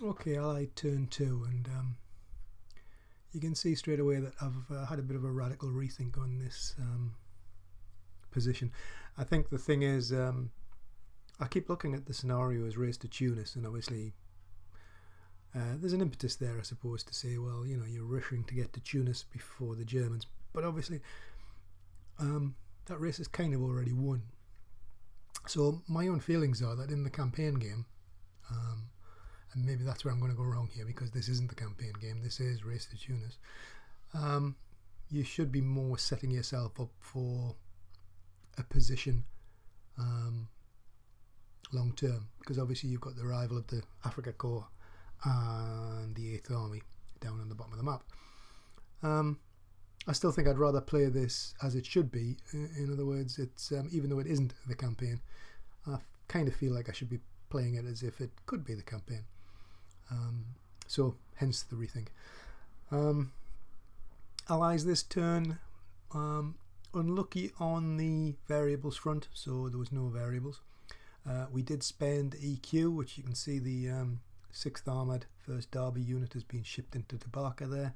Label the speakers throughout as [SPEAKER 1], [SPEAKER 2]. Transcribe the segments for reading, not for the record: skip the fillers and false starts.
[SPEAKER 1] Okay, Allied turn 2, and you can see straight away that I've had a bit of a radical rethink on this position. I think the thing is, I keep looking at the scenario as race to Tunis, and obviously there's an impetus there, I suppose, to say, well, you know, you're rushing to get to Tunis before the Germans, but obviously that race is kind of already won. So my own feelings are that in the campaign game, and maybe that's where I'm going to go wrong here, because this isn't the campaign game, this is Race to Tunis, you should be more setting yourself up for a position long term, because obviously you've got the arrival of the Africa Corps and the 8th Army down on the bottom of the map. I still think I'd rather play this as it should be. In other words, it's even though it isn't the campaign, I kind of feel like I should be playing it as if it could be the campaign. So hence the rethink. Allies this turn, unlucky on the variables front, so there was no variables. We did spend EQ, which you can see the 6th Armoured 1st Derby unit has been shipped into Tabarka there.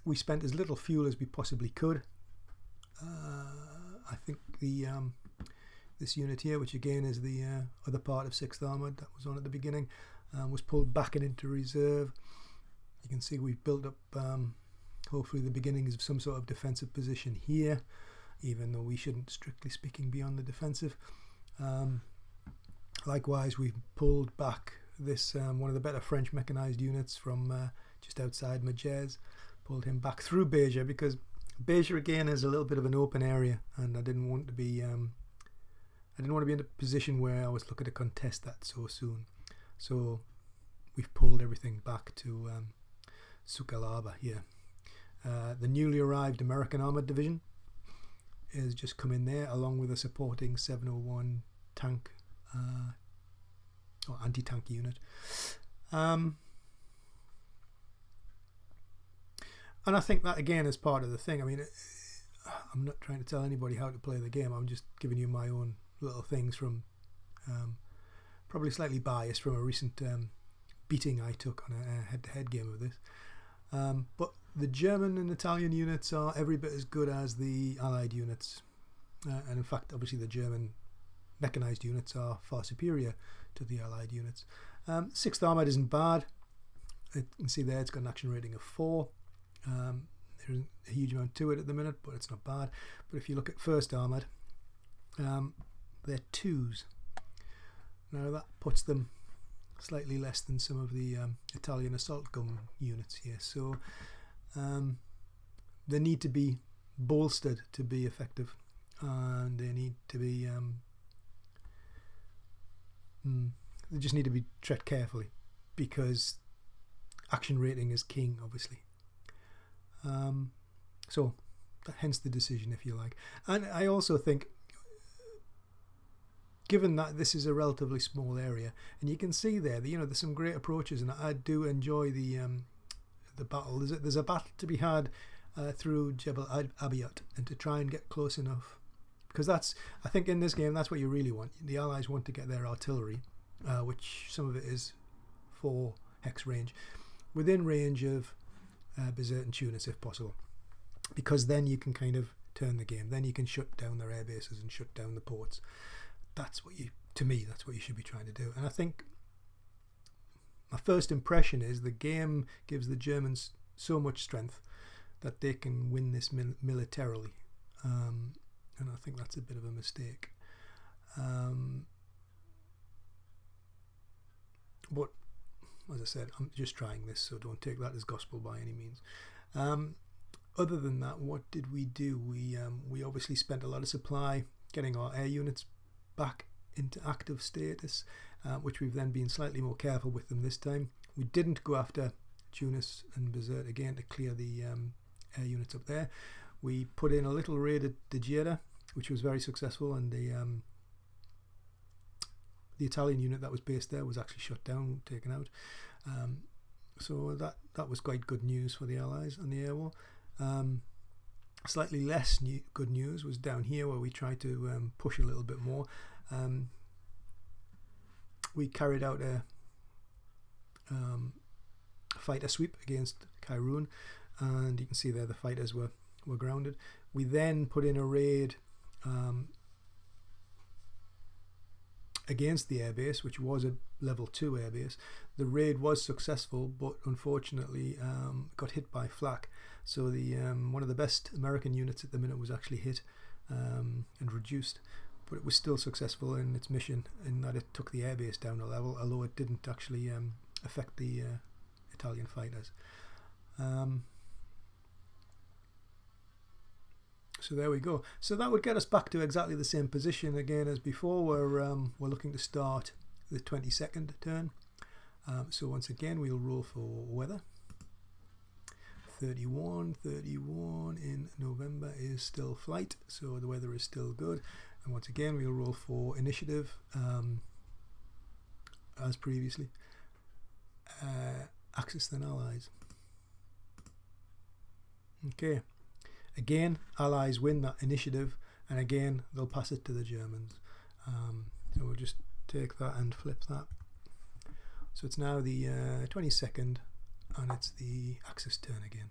[SPEAKER 1] We spent as little fuel as we possibly could. I think the this unit here, which again is the other part of 6th Armoured that was on at the beginning, was pulled back and into reserve. You can see we've built up hopefully the beginnings of some sort of defensive position here, even though we shouldn't, strictly speaking, be on the defensive. Likewise, we've pulled back this one of the better French mechanized units from just outside Magez, pulled him back through Beja, because Beja again is a little bit of an open area, and I didn't want to be in a position where I was looking to contest that so soon. So we've pulled everything back to Sukalaba here. The newly arrived American Armoured Division has just come in there, along with a supporting 701 tank or anti-tank unit. And I think that again is part of the thing. I mean, I'm not trying to tell anybody how to play the game. I'm just giving you my own little things from probably slightly biased from a recent beating I took on a head-to-head game of this. But the German and Italian units are every bit as good as the Allied units, and in fact obviously the German mechanized units are far superior to the Allied units. 6th Armoured isn't bad. You can see there it's got an action rating of 4. There isn't a huge amount to it at the minute, but it's not bad. But if you look at 1st Armoured, they're 2s. Now that puts them slightly less than some of the Italian assault gun units here, so they need to be bolstered to be effective, and they need to be they just need to be tread carefully, because action rating is king, obviously. So hence the decision, if you like. And I also think, given that this is a relatively small area, and you can see there, you know, there's some great approaches, and I do enjoy the battle. There's a battle to be had through Jebel Abiyat, and to try and get close enough, because that's, I think in this game, that's what you really want. The Allies want to get their artillery, which some of it is 4 hex range, within range of Bizerte and Tunis if possible, because then you can kind of turn the game. Then you can shut down their air bases and shut down the ports. That's what to me, that's what you should be trying to do. And I think my first impression is the game gives the Germans so much strength that they can win this militarily, and I think that's a bit of a mistake. But as I said, I'm just trying this, so don't take that as gospel by any means. Other than that, what did we do? We obviously spent a lot of supply getting our air units back into active status, which we've then been slightly more careful with them this time. We didn't go after Tunis and Bizerte again to clear the air units up there. We put in a little raid at Dejera, which was very successful, and the Italian unit that was based there was actually shut down, taken out. So that was quite good news for the Allies on the air war. Slightly less good news was down here, where we tried to push a little bit more. We carried out a fighter sweep against Kairoun, and you can see there the fighters were grounded. We then put in a raid against the airbase, which was a level 2 airbase. The raid was successful, but unfortunately got hit by flak. So the one of the best American units at the minute was actually hit and reduced, but it was still successful in its mission in that it took the airbase down a level, although it didn't actually affect the Italian fighters. So there we go. So that would get us back to exactly the same position again as before. We're looking to start the 22nd turn. So once again, we'll roll for weather. 31 in November is still flight, so the weather is still good. And once again, we'll roll for initiative as previously. Axis then allies. Okay. Again, allies win that initiative, and again they'll pass it to the Germans. So we'll just take that and flip that. So it's now the 22nd, and it's the Axis turn again.